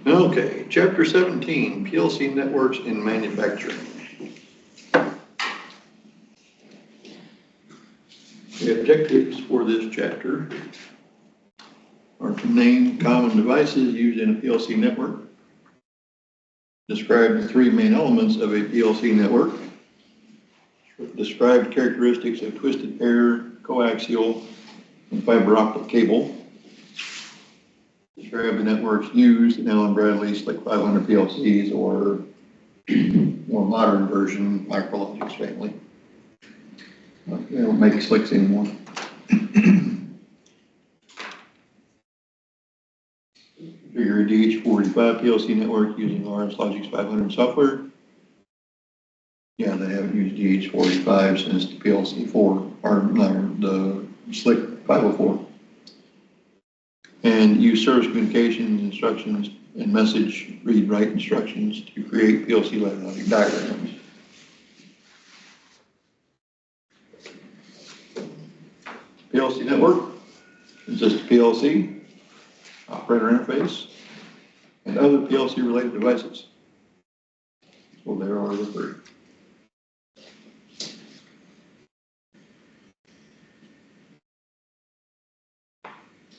Okay, Chapter 17, PLC networks in manufacturing. The objectives for this chapter are to name common devices used in a PLC network, describe the three main elements of a PLC network, describe characteristics of twisted pair, coaxial, and fiber optic cable, describe the networks used in Allen Bradley SLC 500 PLCs or more modern version Micrologix family. They don't make SLCs anymore. Configure a DH485 PLC network using Logix 500 software. Yeah, they haven't used DH485 since the PLC4 or the SLC 504. And use service communications instructions and message read-write instructions to create PLC ladder logic diagrams. PLC network consists of PLC, operator interface, and other PLC related devices. So there are the three.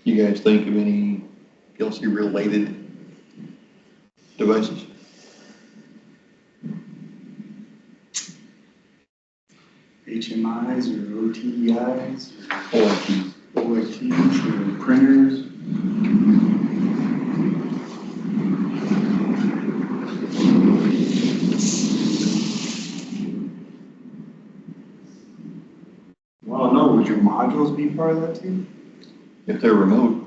You guys think of any PLC related devices? HMIs or OTEIs OIT. or OITs or printers. Well, no, would your modules be part of that too? If they're remote.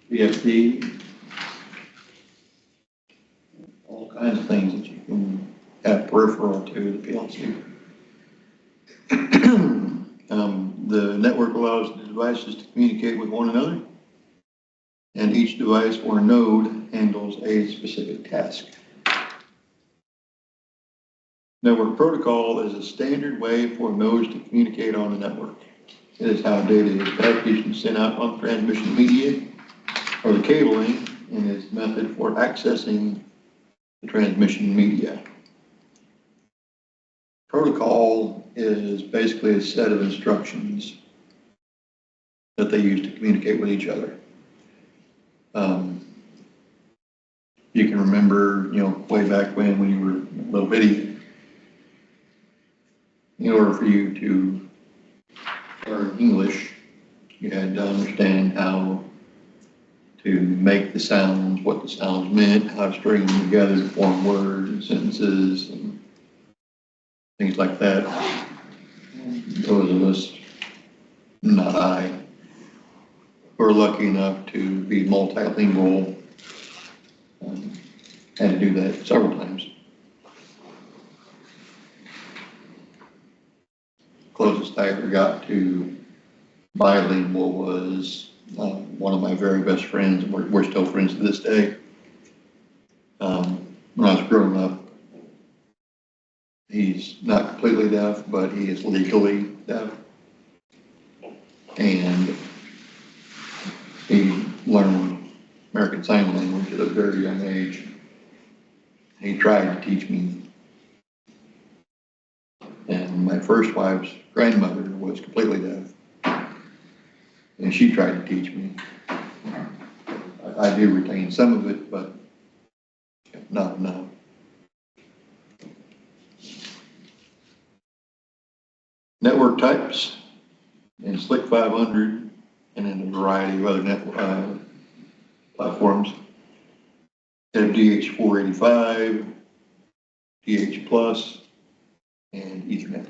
VFD, all kinds of things that you can have peripheral to the PLC. The network allows the devices to communicate with one another, and each device or node handles a specific task. Network protocol is a standard way for nodes to communicate on the network. It is how data is packaged and sent out on transmission media or the cabling, and its method for accessing the transmission media. Protocol is basically a set of instructions that they use to communicate with each other. You can remember, way back when you were little bitty, in order for you to learn English, you had to understand how to make the sounds, what the sounds meant, how to string them together to form words and sentences and things like that. Those of us, not I, were lucky enough to be multilingual, had to do that several times. Closest I ever got to bilingual was one of my very best friends, and we're still friends to this day. When I was growing up, he's not completely deaf, but he is legally deaf. And he learned American Sign Language at a very young age. He tried to teach me. And my first wife's grandmother was completely deaf, and she tried to teach me. I do retain some of it, but not enough. Network types in SLC 500 and in a variety of other network platforms. Have DH485, DH Plus, and Ethernet.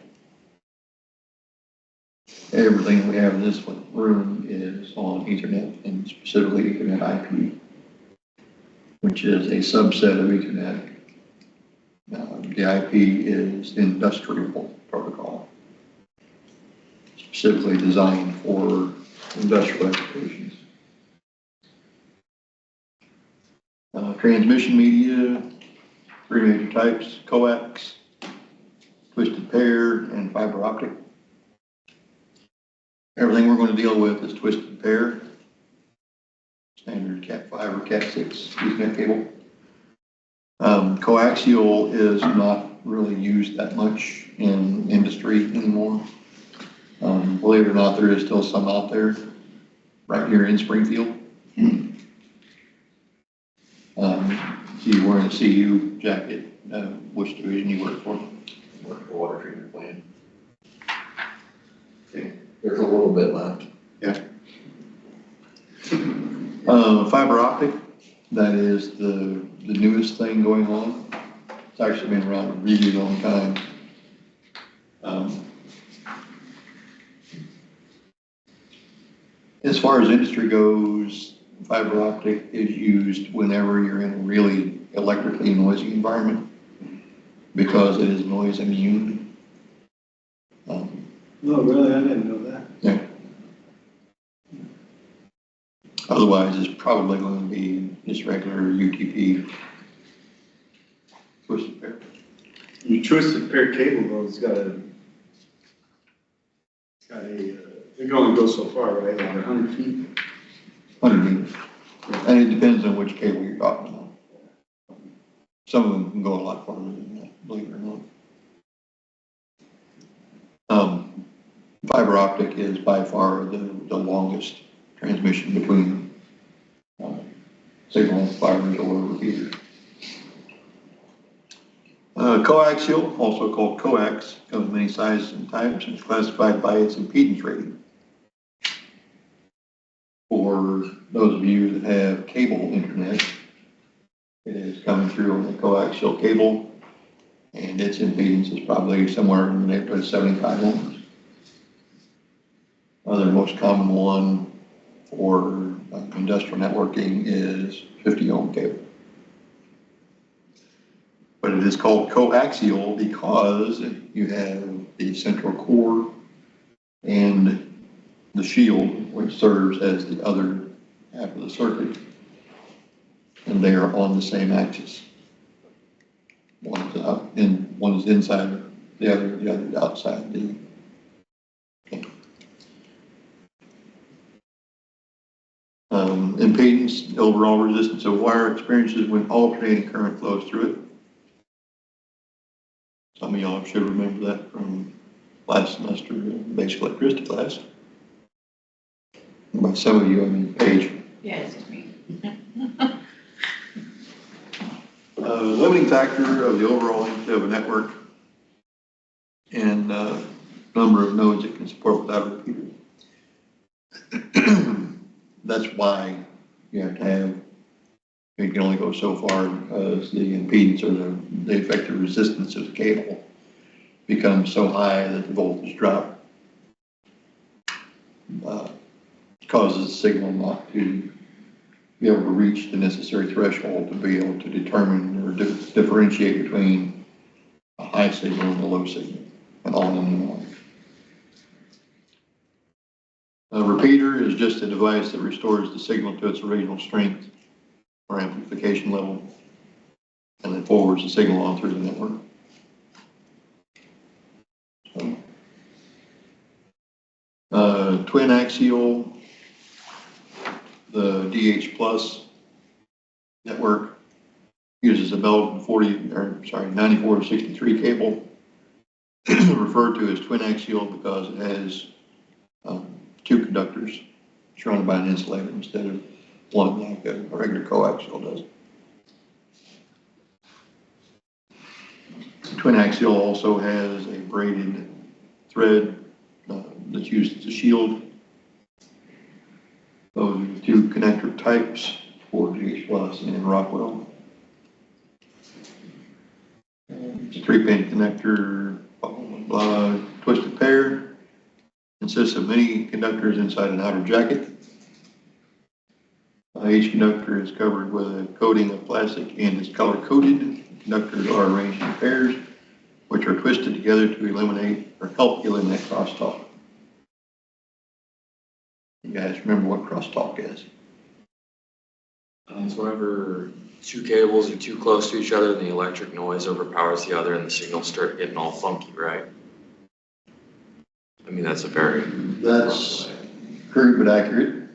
Everything we have in this room is on Ethernet, and specifically Ethernet IP, which is a subset of Ethernet. The IP is industrial protocol, specifically designed for industrial applications. Transmission media, three major types: coax, twisted pair, and fiber optic. Everything we're going to deal with is twisted pair, standard Cat 5 or Cat 6 Ethernet cable. Coaxial is not really used that much in industry anymore. Believe it or not, there is still some out there right here in Springfield. So you're wearing a CU jacket, which division you work for? Work for water treatment plant. Okay, there's a little bit left. Yeah. Fiber optic, that is the newest thing going on. It's actually been around a really long time. As far as industry goes, fiber optic is used whenever you're in a really electrically noisy environment because it is noise immune. No, really, I didn't know that. Yeah. Otherwise, it's probably going to be just regular UTP twisted pair. You twisted pair cable though, it can only go so far, right? Like 100 feet. 100 meters. And it depends on which cable you're talking about. Some of them can go a lot farther than that, believe it or not. Fiber optic is by far the longest transmission between signal fibers or repeaters. Coaxial, also called coax, comes in many sizes and types and is classified by its impedance rating. For those of you that have cable internet, it is coming through on a coaxial cable, and its impedance is probably somewhere in the neighborhood of 75 ohms. The most common one for industrial networking is 50 ohm cable. But it is called coaxial because you have the central core and the shield, which serves as the other half of the circuit, and they are on the same axis. One is out and one is inside the other is outside the. Impedance, overall resistance of wire experiences when alternating current flows through it. Some of y'all should remember that from last semester basic electricity class. By some of you, I mean Paige. Yeah, it's just me. Limiting factor of the overall length of a network and number of nodes it can support without a repeater. That's why you have to have, you can only go so far because the impedance or the effective resistance of the cable becomes so high that the voltage drop causes the signal not to be able to reach the necessary threshold to be able to determine or differentiate between a high signal and a low signal, and on and on. A repeater is just a device that restores the signal to its original strength or amplification level and then forwards the signal on through the network. Twin axial, the DH plus network uses a Bell 94 to 63 cable, referred to as twin axial because it has two conductors surrounded by an insulator instead of one like a regular coaxial does. Twin axial also has a braided thread that's used as a shield. Those are the two connector types for DH plus and Rockwell. It's a 3-pin connector, blah, blah, blah, twisted pair. Consists of many conductors inside an outer jacket. Each conductor is covered with a coating of plastic and is color coded. Conductors are arranged in pairs, which are twisted together to eliminate or help eliminate crosstalk. You guys remember what crosstalk is? It's whenever two cables are too close to each other and the electric noise overpowers the other and the signals start getting all funky, right? I mean, that's a very. That's crude but accurate.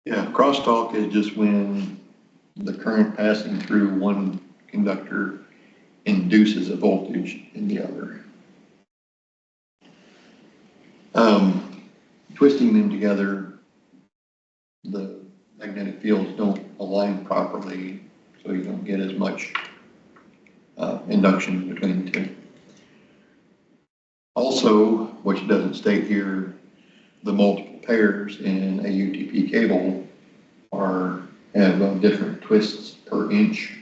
Yeah, crosstalk is just when the current passing through one conductor induces a voltage in the other. Twisting them together, the magnetic fields don't align properly, so you don't get as much induction between the two. Also, which doesn't state here, the multiple pairs in a UTP cable have different twists per inch,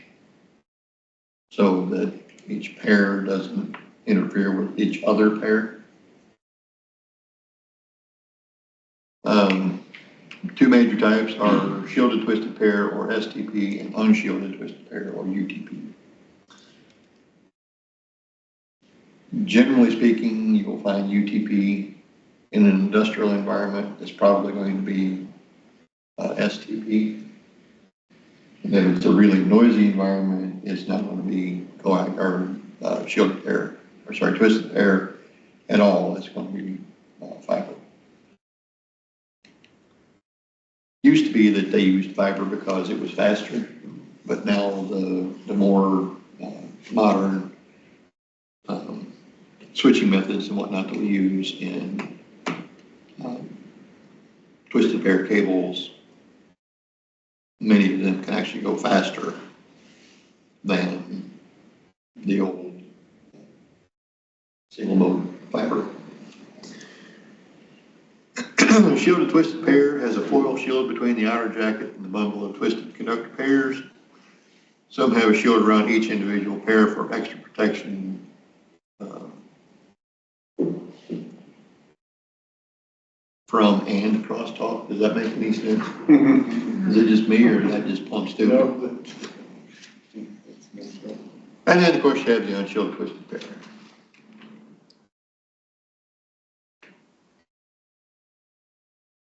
so that each pair doesn't interfere with each other pair. Two major types are shielded twisted pair or STP and unshielded twisted pair or UTP. Generally speaking, you will find UTP in an industrial environment is probably going to be STP. And if it's a really noisy environment, it's not going to be shielded pair, twisted pair at all. It's going to be fiber. Used to be that they used fiber because it was faster, but now the more modern switching methods and whatnot that we use in twisted pair cables, many of them can actually go faster than the old single mode fiber. A shielded twisted pair has a foil shield between the outer jacket and the bundle of twisted conductor pairs. Some have a shield around each individual pair for extra protection. From and crosstalk, does that make any sense? Is it just me or is that just plumb stupid? And then of course you have the unshielded twisted pair.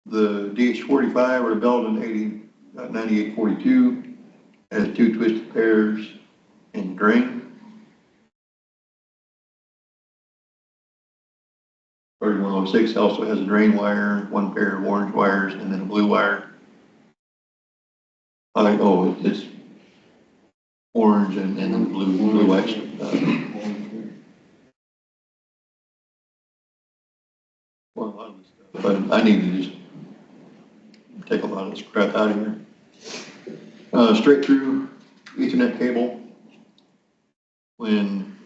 The DH45 or the Belden 9842 has two twisted pairs in the drain. 3106 also has a drain wire, one pair of orange wires, and then a blue wire. It's orange and then blue wires. Well, a lot of this stuff, but I need to just take a lot of this crap out of here. Straight through Ethernet cable, when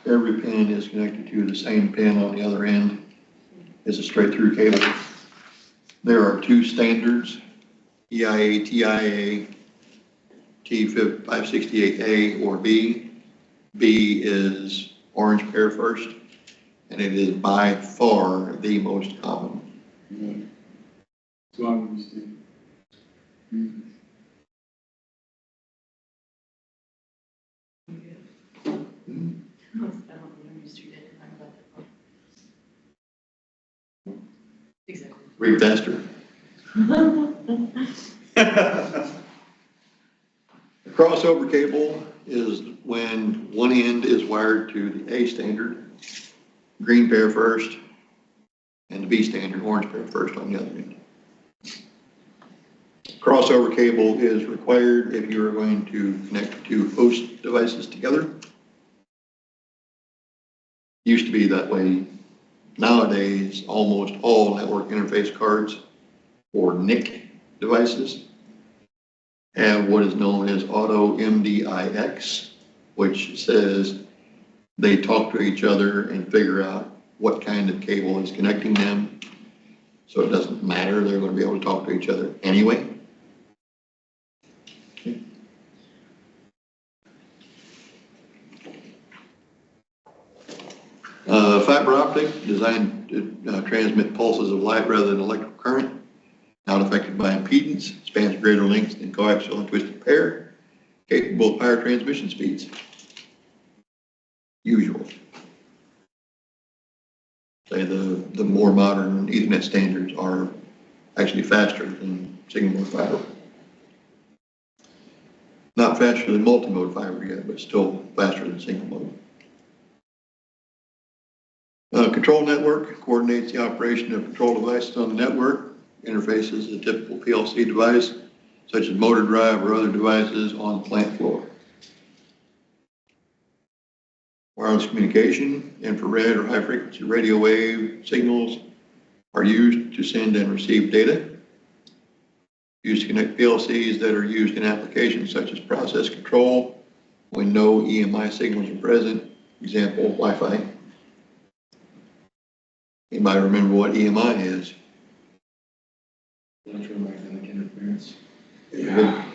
every pin is connected to the same pin on the other end, is a straight through cable. There are two standards, EIA, TIA, T568A or B. B is orange pair first, and it is by far the most common. So I'm understanding. Exactly. Read faster. The crossover cable is when one end is wired to the A standard, green pair first, and the B standard, orange pair first on the other end. Crossover cable is required if you are going to connect two host devices together. Used to be that way. Nowadays, almost all network interface cards or NIC devices have what is known as auto MDIX, which says they talk to each other and figure out what kind of cable is connecting them. So it doesn't matter, they're going to be able to talk to each other anyway. Okay. Fiber optic, designed to transmit pulses of light rather than electrical current, not affected by impedance, spans greater lengths than coaxial and twisted pair, capable of higher transmission speeds. Usual. Say the more modern Ethernet standards are actually faster than single mode fiber. Not faster than multi-mode fiber yet, but still faster than single mode. Control network coordinates the operation of control devices on the network, interfaces a typical PLC device, such as motor drive or other devices on the plant floor. Wireless communication, infrared or high frequency radio wave signals are used to send and receive data. Used to connect PLCs that are used in applications such as process control when no EMI signals are present. Example, Wi-Fi. Anybody remember what EMI is? Electromagnetic interference. Yeah.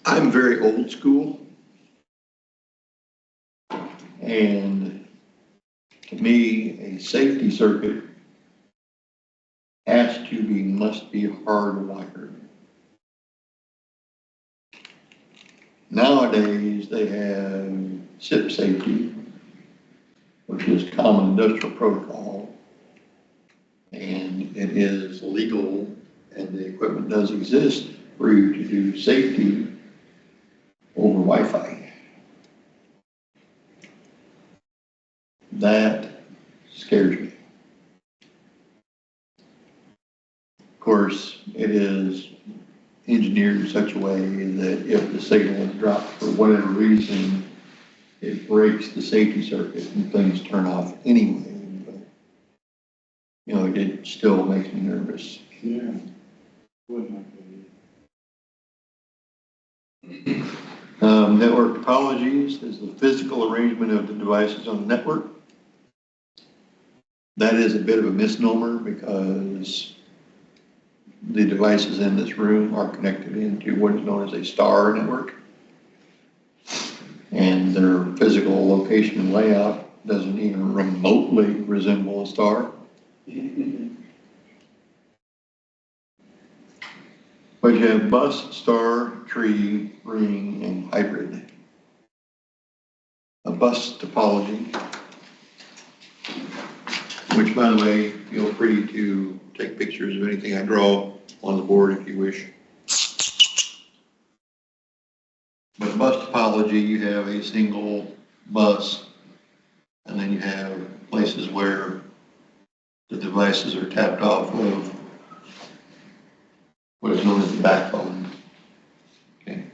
I'm very old school, and to me, a safety circuit must be hardwired. Nowadays, they have SIP safety, which is common industrial protocol, and it is legal, and the equipment does exist for you to do safety over Wi-Fi. That scares me. Of course, it is engineered in such a way that if the signal is dropped for whatever reason, it breaks the safety circuit and things turn off anyway. But, you know, it still makes me nervous. Yeah. Would not be. Network topologies is the physical arrangement of the devices on the network. That is a bit of a misnomer because the devices in this room are connected into what is known as a star network. And their physical location and layout doesn't even remotely resemble a star. But you have bus, star, tree, ring, and hybrid. A bus topology, which, by the way, feel free to take pictures of anything I draw on the board if you wish. But bus topology, you have a single bus, and then you have places where the devices are tapped off of what is known as the backbone. Okay.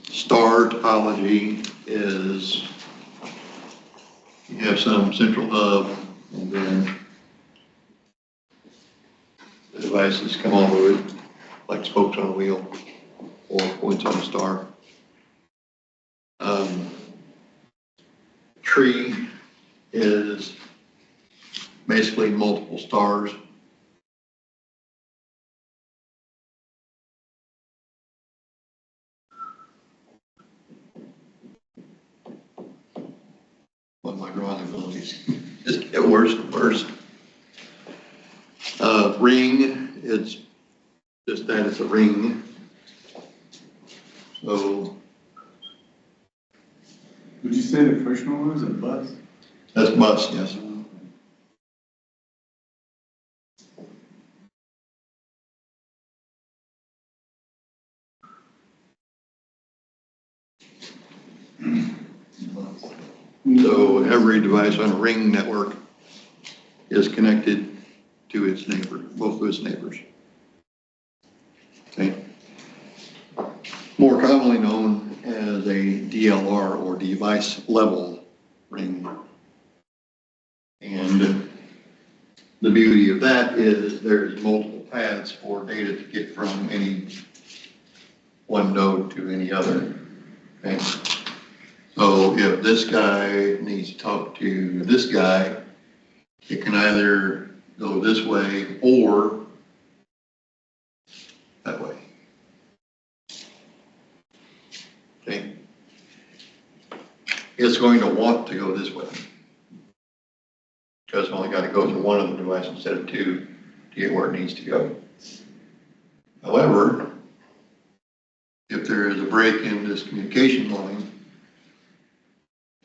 Star topology is you have some central hub, and then the devices come all over it like spokes on a wheel or points on a star. Tree is basically multiple stars. What my drawing abilities just get worse and worse. Ring, it's just that, it's a ring. So Would you say the first one was a bus? that's bus, yes. So every device on a ring network is connected to its neighbor, both of its neighbors. Okay. More commonly known as a DLR or device level ring. And the beauty of that is there's multiple paths for data to get from any one node to any other. Okay. So if this guy needs to talk to this guy, it can either go this way or that way. Okay. It's going to want to go this way because it's only got to go to one of the devices instead of two to get where it needs to go. However, if there is a break in this communication line,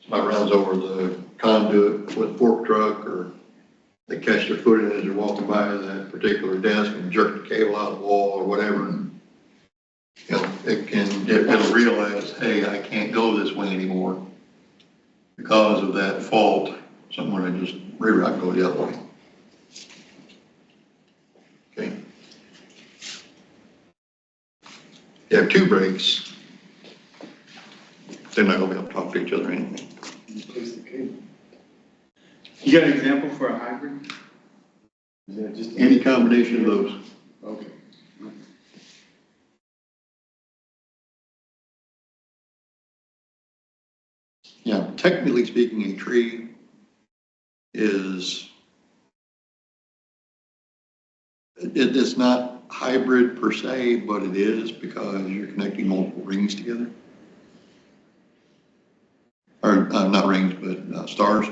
somebody runs over the conduit with a fork truck, or they catch their foot in it as they're walking by that particular desk and jerk the cable out of the wall or whatever, and, you know, it'll realize, hey, I can't go this way anymore because of that fault. So I'm gonna just reroute and go the other way. Okay. You have two brakes, they're not gonna be able to talk to each other or anything. Replace the cable. You got an example for a hybrid? Is that just Any combination of those. Okay. Yeah, technically speaking, a tree is, it's not hybrid per se, but it is because you're connecting multiple rings together. Or, not rings, but stars.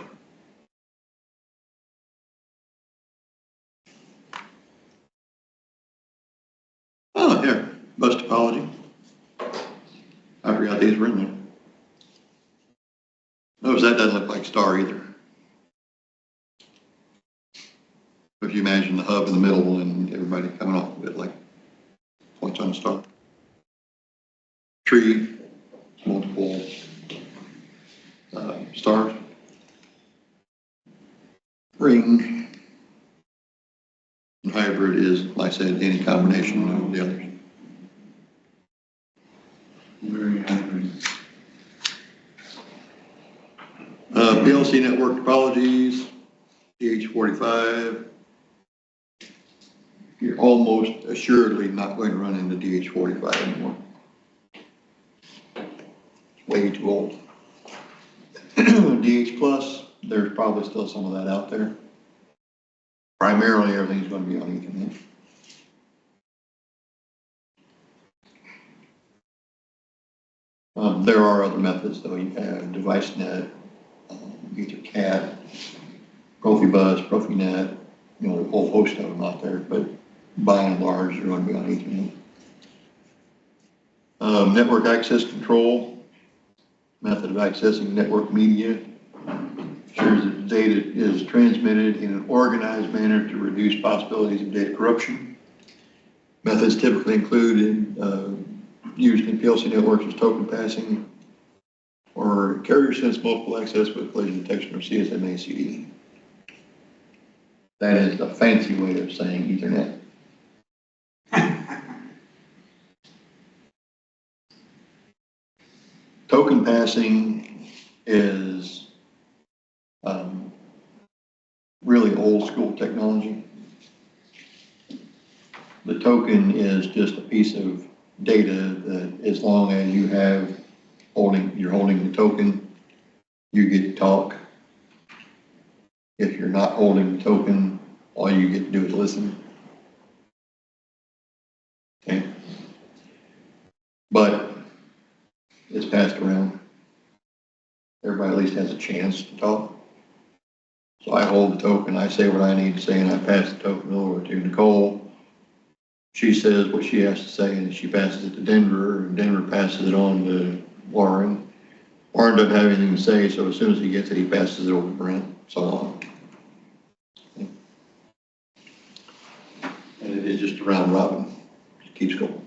Oh, here, bus topology. I forgot these were in there. Notice that doesn't look like star either. If you imagine the hub in the middle and everybody coming off of it like points on a star. Tree, multiple stars. Ring. And hybrid is, like I said, any combination of the others. Very hybrid. PLC network topologies, DH45. You're almost assuredly not going to run into DH45 anymore. It's way too old. DH plus, there's probably still some of that out there. Primarily, everything's going to be on Ethernet. There are other methods though. You have DeviceNet, EtherCAT, Profibus, Profinet, you know, a whole host of them out there, but by and large, you're going to be on Ethernet. Network access control, method of accessing network media, ensures that data is transmitted in an organized manner to reduce possibilities of data corruption. Methods typically include used in PLC networks as token passing or carrier sense multiple access with collision detection or CSMA-CD. That is a fancy way of saying Ethernet. Token passing is really old school technology. The token is just a piece of data that as long as you have you're holding the token, you get to talk. If you're not holding the token, all you get to do is listen. Okay. But it's passed around. Everybody at least has a chance to talk. So I hold the token, I say what I need to say, and I pass the token over to Nicole. She says what she has to say, and she passes it to Denver, and Denver passes it on to Warren. Warren doesn't have anything to say, so as soon as he gets it, he passes it over to Brent, so on. And it is just a round robin, it keeps going.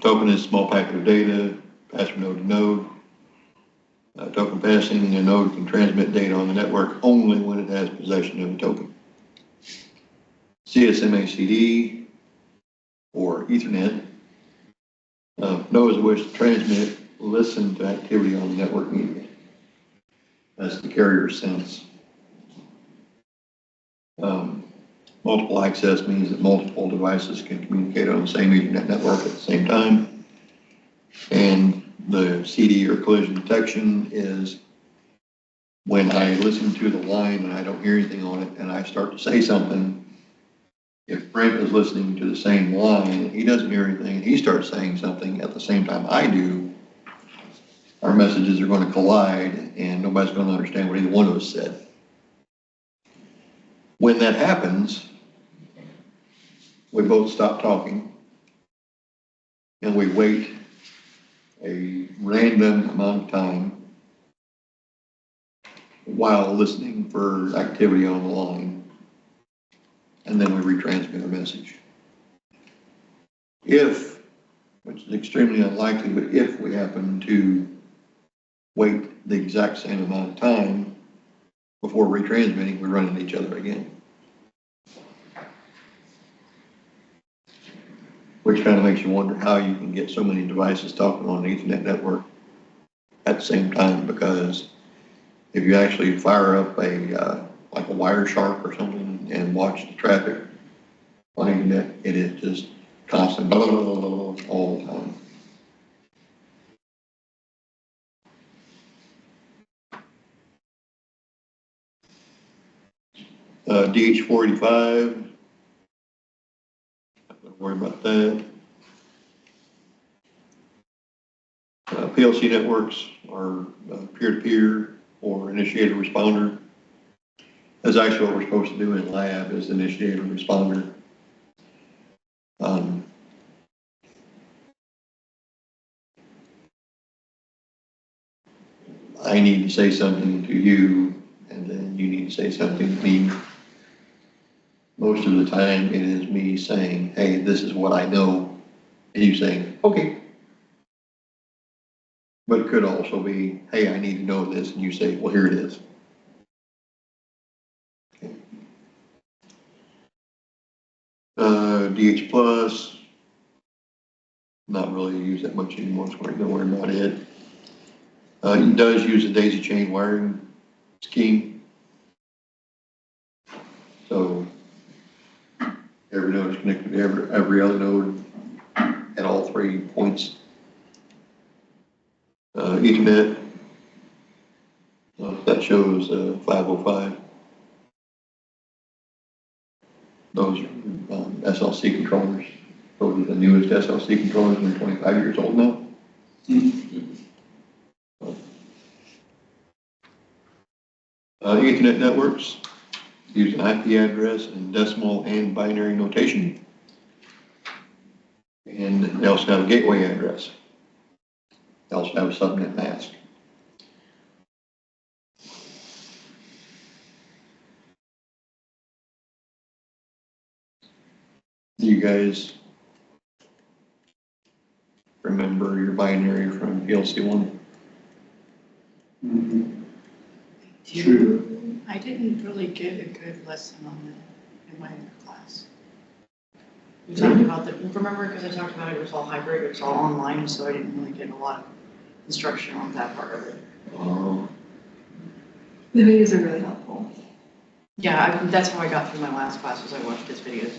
Token is a small packet of data, passed from node to node. Token passing, a node can transmit data on the network only when it has possession of the token. CSMA-CD or Ethernet, nodes that wish to transmit listen to activity on the network media. That's the carrier sense. Multiple access means that multiple devices can communicate on the same Ethernet network at the same time. And the CD or collision detection is when I listen to the line and I don't hear anything on it and I start to say something. If Brent is listening to the same line and he doesn't hear anything and he starts saying something at the same time I do, our messages are going to collide and nobody's going to understand what either one of us said. When that happens, we both stop talking and we wait a random amount of time while listening for activity on the line, and then we retransmit our message. if, which is extremely unlikely, but if we happen to wait the exact same amount of time before retransmitting, we run into each other again. Which kind of makes you wonder how you can get so many devices talking on an Ethernet network at the same time, because if you actually fire up a, like a Wireshark or something and watch the traffic on Ethernet, it is just constant blah, blah, blah, blah, blah, all the time. DH485, not gonna worry about that. PLC networks are peer-to-peer or initiator responder. That's actually what we're supposed to do in lab, is initiator responder. I need to say something to you, and then you need to say something to me. Most of the time, it is me saying, hey, this is what I know, and you saying, okay. But it could also be, hey, I need to know this, and you say, well, here it is. Okay. DH plus, not really use that much anymore, so don't worry about it. It does use a daisy chain wiring scheme. So every node is connected to every other node at all 3 points. Ethernet, that shows 505. Those are SLC controllers. Those are the newest SLC controllers, and they're 25 years old now. Ethernet networks use an IP address and decimal and binary notation. And they also have a gateway address. They also have a subnet mask. Do you guys remember your binary from PLC 1? I didn't really get a good lesson on that in my class. We talked about that, remember, because I talked about it was all hybrid, it was all online, so I didn't really get a lot of instruction on that part of it. The videos are really helpful. Yeah, that's how I got through my last class, was I watched his videos.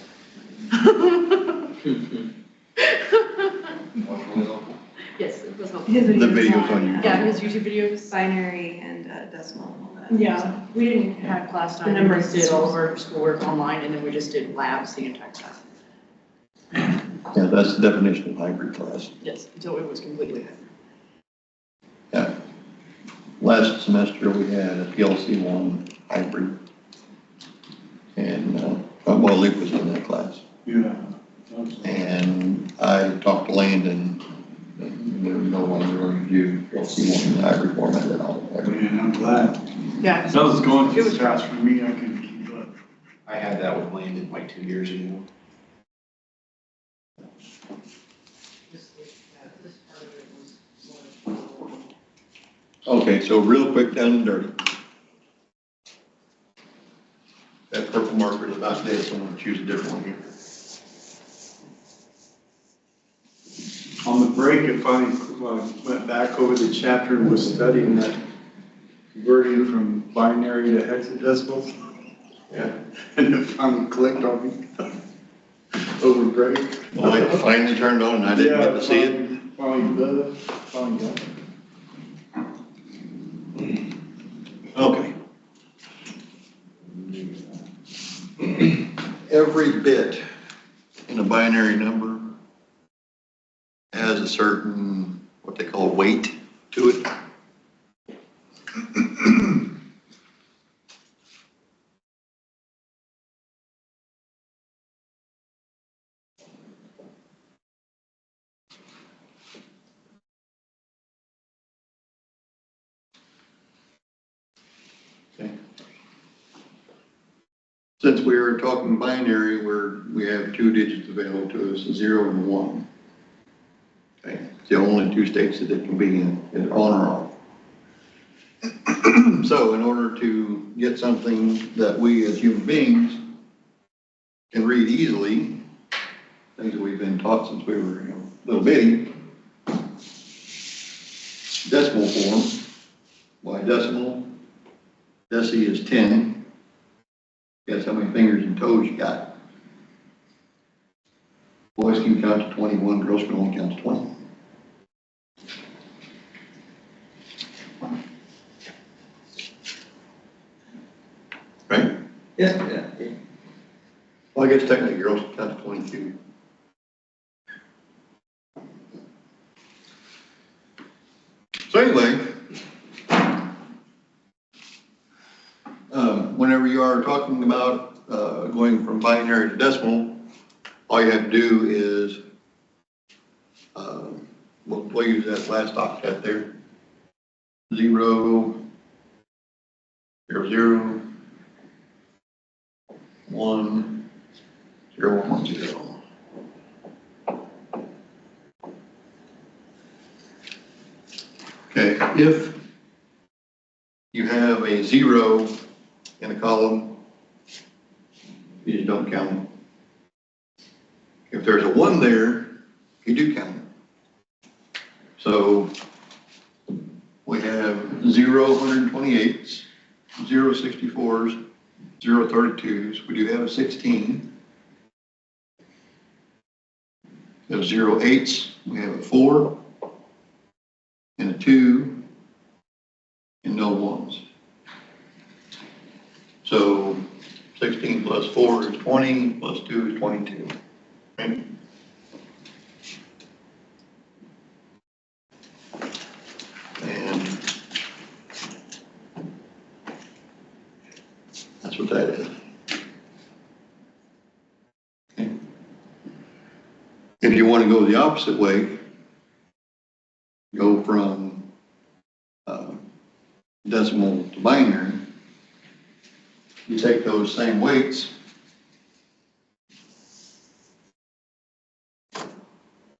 Yes, it was helpful. His The videos on YouTube. Yeah, his YouTube videos. Binary and decimal and all that. Yeah, we didn't have class time. The numbers We did all of our schoolwork online, and then we just did labs the entire time. Yeah, that's the definition of hybrid class. Yes, until it was completely hybrid. Yeah. Last semester we had a PLC 1 hybrid. And, well, Luke was in that class. Yeah. And I talked to Landon, and they're no longer going to do PLC 1 in the hybrid format at all. Man, I'm glad. Yeah. That was going It too was fast for me, I couldn't keep up. I had that with Landon like 2 years ago. Okay, so real quick, down and dirty. That purple marker is about dead, so I'm going to choose a different one here. On the break, I finally went back over the chapter and was studying that converting from binary to hexadecimal. Yeah. And it finally clicked on me over break. Well, it finally turned on and I didn't get to see it. Finally got it. Okay. Every bit in a binary number has a certain, what they call weight to it. Okay. since we were talking binary, we have two digits available to us, a 0 and a 1. Okay, it's the only two states that it can be in, is on or off. So in order to get something that we as human beings can read easily, things that we've been taught since we were, little bitty, decimal form, by decimal, deci is 10. Guess how many fingers and toes you got? Boys can count to 21, girls can only count to 20. Right? Yeah. Well, I guess technically girls can count to 22. So anyway, whenever you are talking about going from binary to decimal, all you have to do is, we'll use that last octet there, 0, 0, 0, 1, 0, 1, 0. Okay, if you have a 0 in a column, you just don't count it. If there's a 1 there, you do count it. So we have 0 128s, 0 64s, 0 32s. We do have a 16. We have 0 8s. We have a 4 and a 2 and no 1s. So 16 plus 4 is 20, plus 2 is 22. Right? And that's what that is. Okay. If you want to go the opposite way, go from decimal to binary, you take those same weights,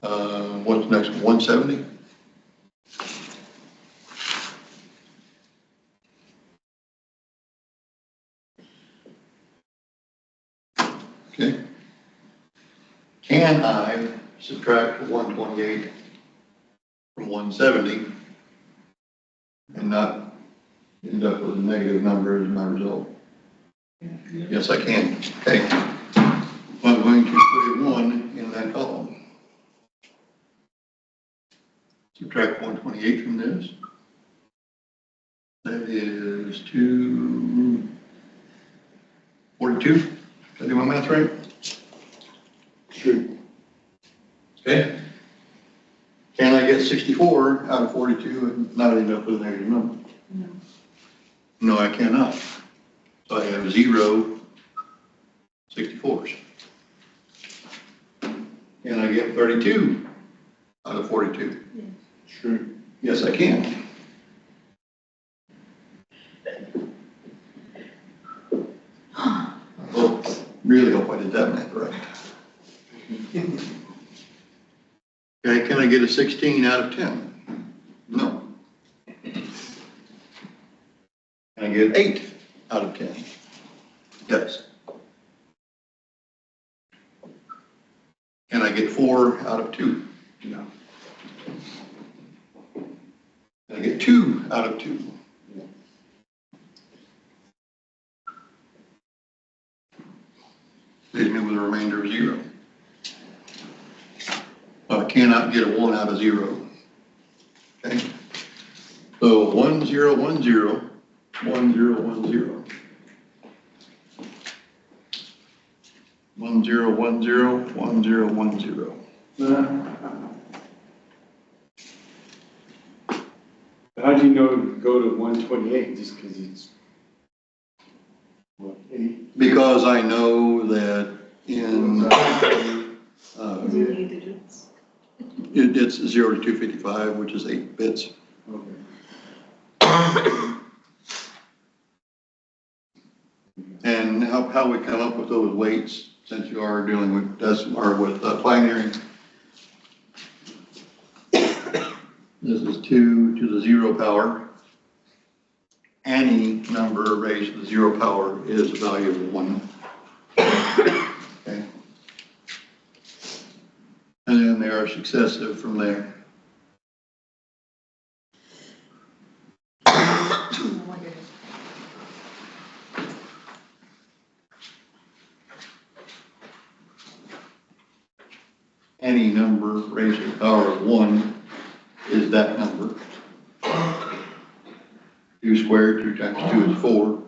what's the next one, 170? Okay. Can I subtract 128 from 170 and not end up with a negative number as my result? Yes, I can. Okay. I'm going to put a 1 in that column. Subtract 128 from this. That is 242. Did I do my math right? Sure. Okay. Can I get 64 out of 42 and not end up with a negative number? No. No, I cannot. So I have 0 64s. Can I get 32 out of 42? Sure. Yes, I can. Well, really hope I did that math right. Okay, can I get a 16 out of 10? No. Can I get 8 out of 10? Yes. Can I get 4 out of 2? No. Can I get 2 out of 2? Leaves me with a remainder of 0. I cannot get a 1 out of 0. Okay? So 1 0 1 0 1 0 1 0 1 0 1 0 1 0 1 0. How do you know to go to 128? Just because it's what, 8? Because I know that in Many digits. it's 0 to 255, which is 8 bits. Okay. And how we come up with those weights, since you are dealing with or with binary. This is 2 to the 0 power. Any number raised to the 0 power is a value of 1. Okay. And then they are successive from there. Any number raised to the power of 1 is that number. 2 squared, 2 times 2 is 4.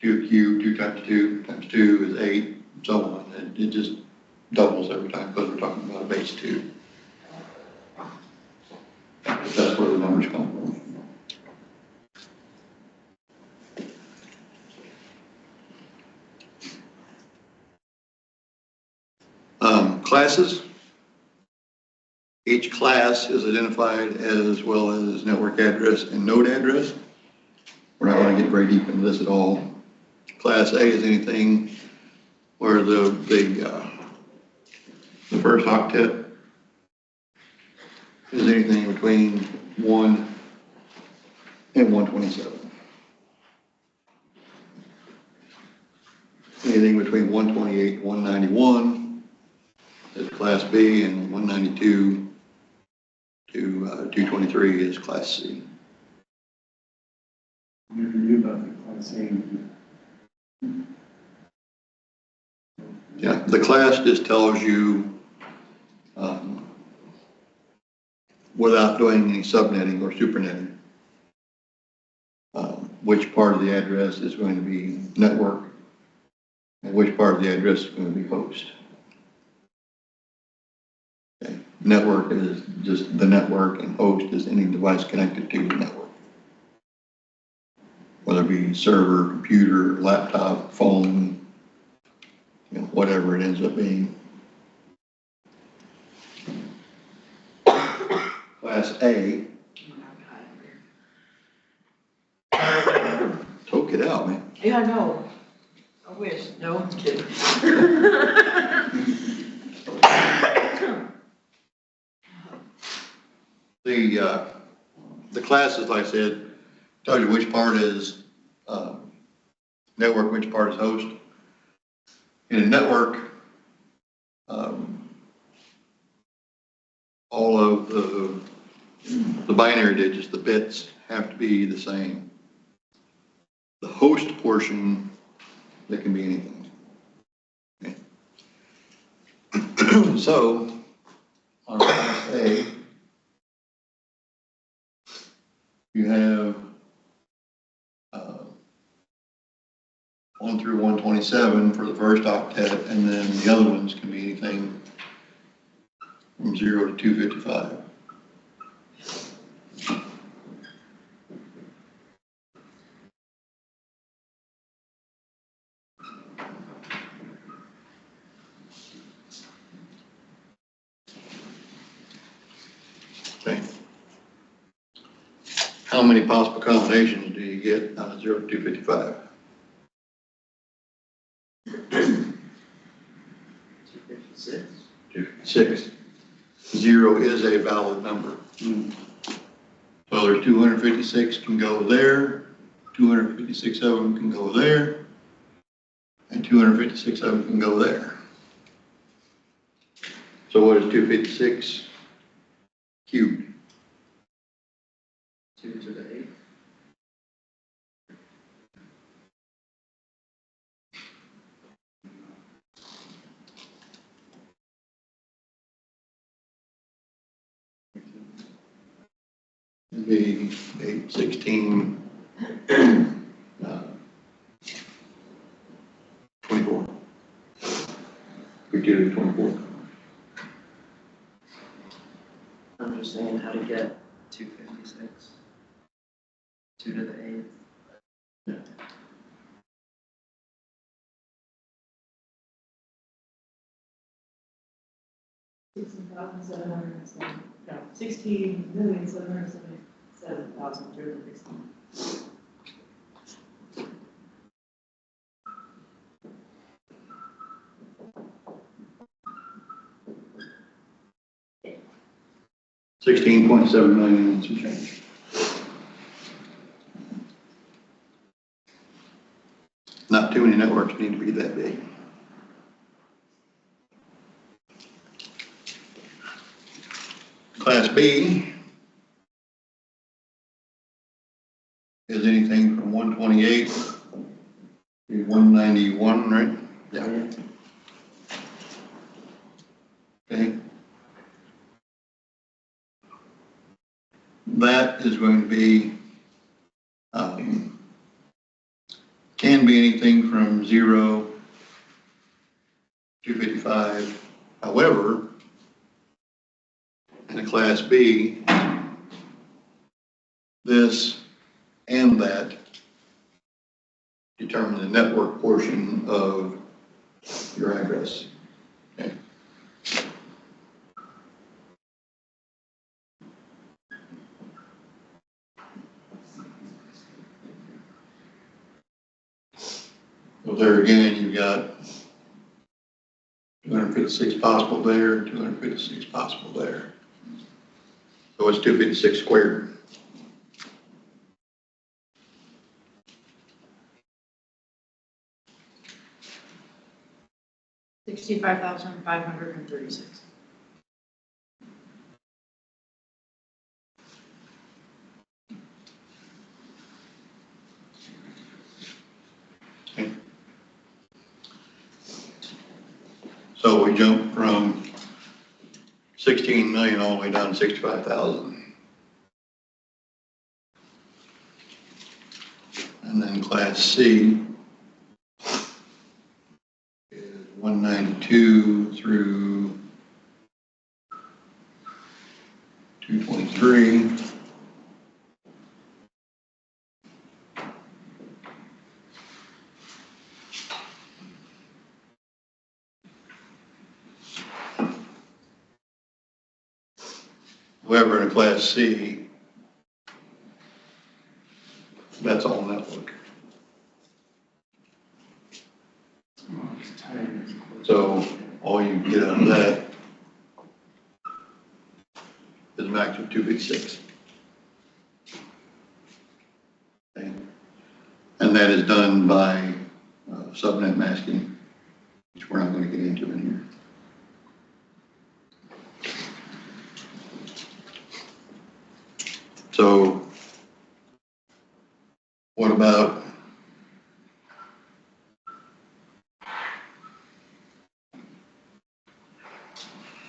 2 cubed, 2 times 2 is 8, and so on. It just doubles every time because we're talking about a base 2. That's where the numbers come from. Classes. Each class is identified as well as network address and node address. We're not going to get very deep into this at all. Class A is anything where the first octet is anything between 1 and 127. Anything between 128 and 191 is Class B, and 192 to 223 is Class C. Never knew about the Class A. Yeah, the class just tells you, without doing any subnetting or supernetting, which part of the address is going to be network and which part of the address is going to be host. Okay. Network is just the network, and host is any device connected to the network. Whether it be server, computer, laptop, phone, you know, whatever it ends up being. Class A. Toke it out, man. Yeah, no. I wish. No, I'm kidding. The classes, like I said, tell you which part is network, which part is host. In a network, all of the binary digits, the bits, have to be the same. The host portion, that can be anything. Okay. So, on class A, you have 1 through 127 for the first octet, and then the other ones can be anything from 0 to 255. Okay. How many possible combinations do you get out of 0 to 255? 256. 256. 0 is a valid number. So there's 256 can go there, 256 of them can go there, and 256 of them can go there. So what is 256 cubed? 2 to the 8. It'd be 8, 16, 24. We do 24. I'm just saying how to get 256. 2 to the 8. No, 16,777,216. 16.7 million and some change. Not too many networks need to be that big. Class B is anything from 128 to 191, right? Yeah. Okay. That is going to be, can be anything from 0 to 55. However, in a Class B, this and that determine the network portion of your address. Okay. So there again, you've got 256 possible there, 256 possible there. So it's 256 squared. $65,536. Okay. So we jump from 16 million all the way down to 65,000. And then Class C is 192 through 223. However, in a Class C, that's all network. So all you get out of that is a max of 256. Okay. And that is done by subnet masking, which we're not going to get into in here. So what about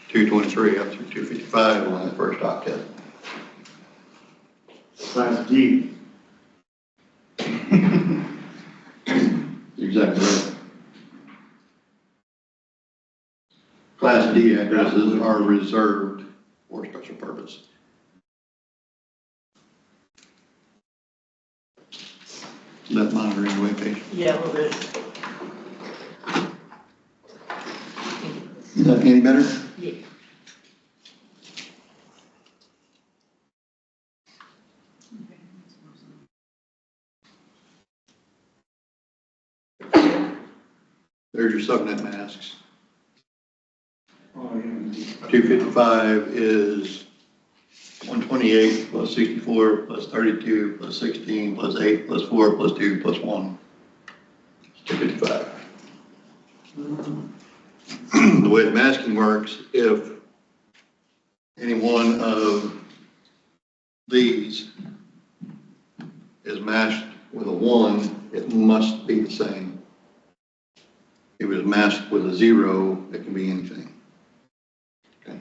$223 up through $255 on that first octet? Class D. Exactly right. Class D addresses are reserved for special purpose. Is that monitoring the web page? Yeah, a little bit. Is that any better? Yeah. There's your subnet masks. Oh, yeah. 255 is 128 plus 64 plus 32 plus 16 plus 8 plus 4 plus 2 plus 1. 255. The way the masking works, if any one of these is matched with a 1, it must be the same. If it is matched with a 0, it can be anything. Okay.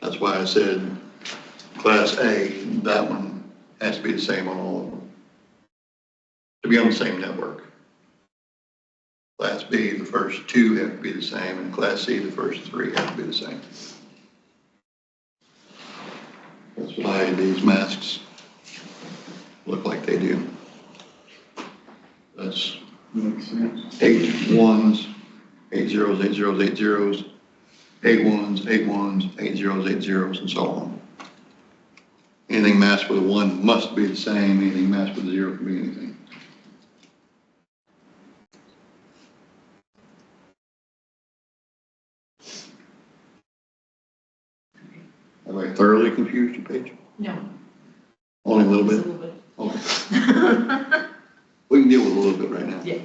That's why I said Class A, that one has to be the same on all of them, to be on the same network. Class B, the first 2 have to be the same, and Class C, the first 3 have to be the same. That's why these masks look like they do. That's Makes sense. 8 ones, 8 zeros, 8 zeros, 8 zeros, 8 ones, 8 ones, 8 zeros, 8 zeros, and so on. Anything matched with a 1 must be the same. Anything matched with a 0 can be anything. Have I thoroughly confused you, Paige? No. Only a little Just bit? a little bit. Okay. We can deal with a little bit right now. Yeah.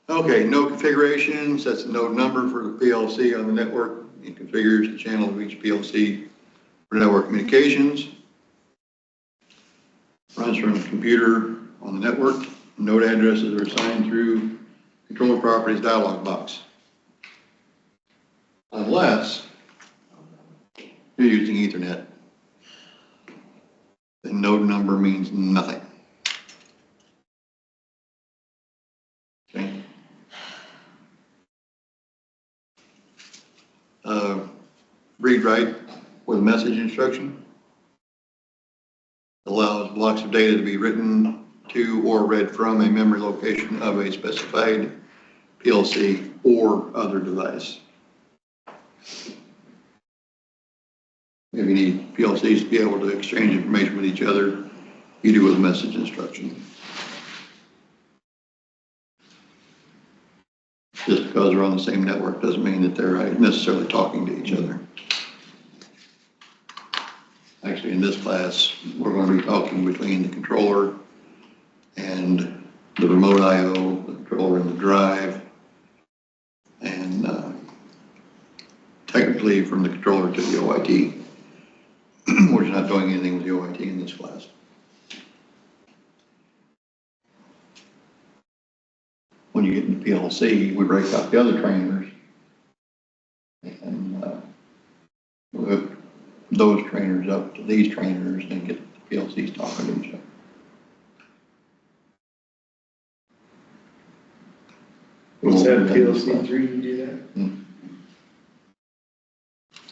Okay, node configurations, that's a node number for the PLC on the network. It configures the channel of each PLC for network communications. Runs from the computer on the network. Node addresses are assigned through controller properties dialog box. Unless you're using Ethernet, the node number means nothing. Okay. Read write with a message instruction allows blocks of data to be written to or read from a memory location of a specified PLC or other device. If you need PLCs to be able to exchange information with each other, you do with a message instruction. Just because they're on the same network doesn't mean that they're necessarily talking to each other. Actually, in this class, we're going to be talking between the controller and the remote I/O, the controller and the drive, and technically from the controller to the OIT. We're just not doing anything with the OIT in this class. When you get into PLC, we break out the other trainers and we hook those trainers up to these trainers and get the PLCs talking to each other. Was that PLC 3 you do that?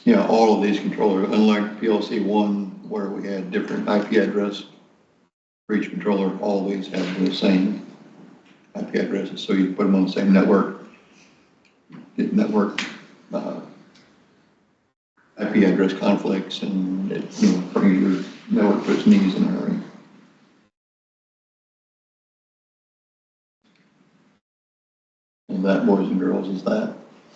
Yeah, all of these controllers, unlike PLC 1 where we had different IP address for each controller, all these have the same IP addresses, so you put them on the same network, get network IP address conflicts, and it brings your network to its knees in a hurry. And that, boys and girls, is that.